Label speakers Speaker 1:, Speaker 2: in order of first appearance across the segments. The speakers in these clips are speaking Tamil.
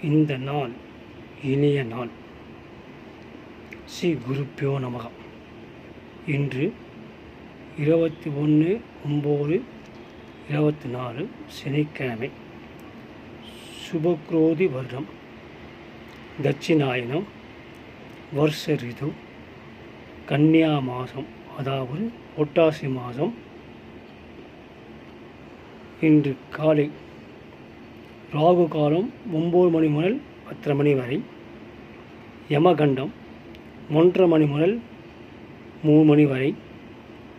Speaker 1: இந்த நாள் இனிய நாள். ஸ்ரீ குருப்பியோ நமக. இன்று 21/9/24 சனிக்கிழமை. சுபக்ரோதி வருடம், தட்சிணாயனம், வருஷ ரிது, கன்னியா மாதம், அதாவது புரட்டாசி மாதம். இன்று காலை ராகு காலம் 9 மணி முதல் 10 மணி வரை, யமகண்டம் 1:30 மணி முதல் 3 மணி வரை,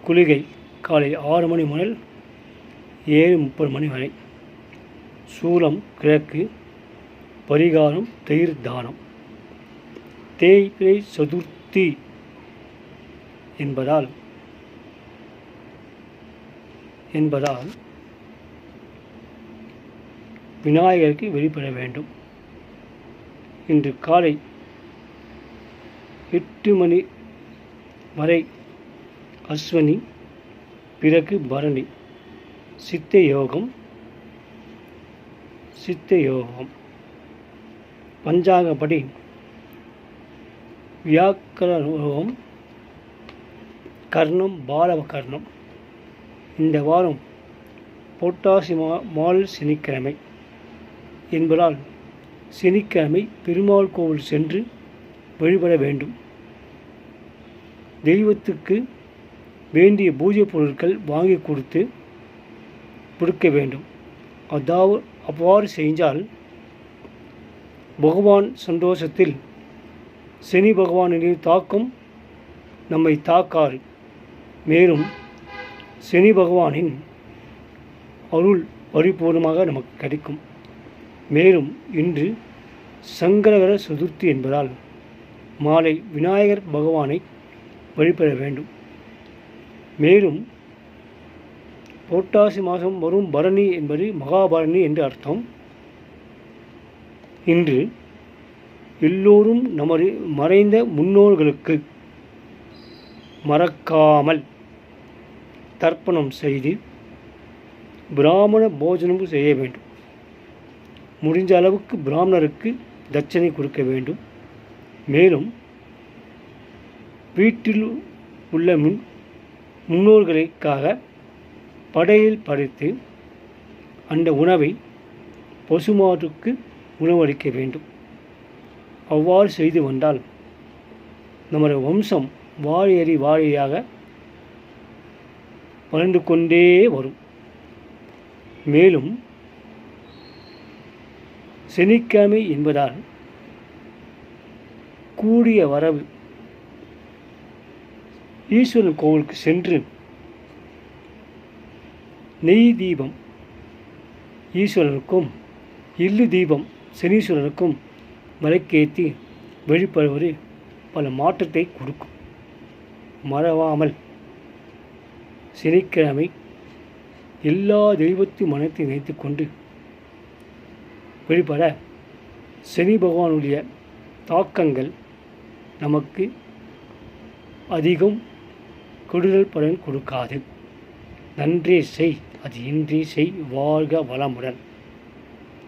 Speaker 1: குளிகை காலை 6 மணி முதல் 7:30 மணி வரை, சூலம் கிழக்கு, பரிகாரம் தயிர் தானம். தேய்பிரை சதுர்த்தி என்பதால் விநாயகருக்கு வெளிப்பட வேண்டும். இன்று காலை 8 மணி வரை அஸ்வினி, பிறகு பரணி. சித்த யோகம். பஞ்சாங்கப்படி வியாக்கரம், கர்ணம் பாலவ கர்ணம். இந்த வாரம் புரட்டாசி மால் சனிக்கிழமை என்பதால் சனிக்கிழமை பெருமாள் கோவில் சென்று வழிபட வேண்டும். தெய்வத்துக்கு வேண்டிய பூஜை பொருட்கள் வாங்கி கொடுக்க வேண்டும். அவ்வாறு செஞ்சால் பகவான் சந்தோஷத்தில் சனி பகவானின் தாக்கம் நம்மை தாக்காது. மேலும் சனி பகவானின் அருள் பரிபூர்ணமாக நமக்கு கிடைக்கும். மேலும் இன்று சங்கடகர சதுர்த்தி என்பதால் மாலை விநாயகர் பகவானை வழிபட வேண்டும். மேலும் புரட்டாசி மாதம் வரும் பரணி என்பது மகாபரணி என்று அர்த்தம். இன்று எல்லோரும் நமது மறைந்த முன்னோர்களுக்கு மறக்காமல் தர்ப்பணம் செய்து பிராமண போஜனம் செய்ய வேண்டும். முடிஞ்ச அளவுக்கு பிராமணருக்கு தட்சணை கொடுக்க வேண்டும். மேலும் வீட்டில் உள்ள முன்னோர்களுக்காக படையில் படைத்து அந்த உணவை பசுமாட்டுக்கு உணவளிக்க வேண்டும். அவ்வாறு செய்து வந்தால் நமது வம்சம் வாழையாக வளர்ந்து கொண்டே வரும். மேலும் சனிக்கிழமை என்பதால் கூடிய வரவு. ஈஸ்வரன் கோவிலுக்கு சென்று நெய் தீபம் ஈஸ்வரனுக்கும், எள்ளு தீபம் சனீஸ்வரனுக்கும் விளக்கேற்றி வழிபடுவது பல மாற்றத்தை கொடுக்கும். மறவாமல் சனிக்கிழமை எல்லா தெய்வத்தையும் மனத்தை நினைத்து கொண்டு வழிபட சனி பகவானுடைய தாக்கங்கள் நமக்கு அதிகம் கெடுதல் பலன் கொடுக்காது. நன்றே செய், அது இன்றி செய். வாழ்க வளமுடன்.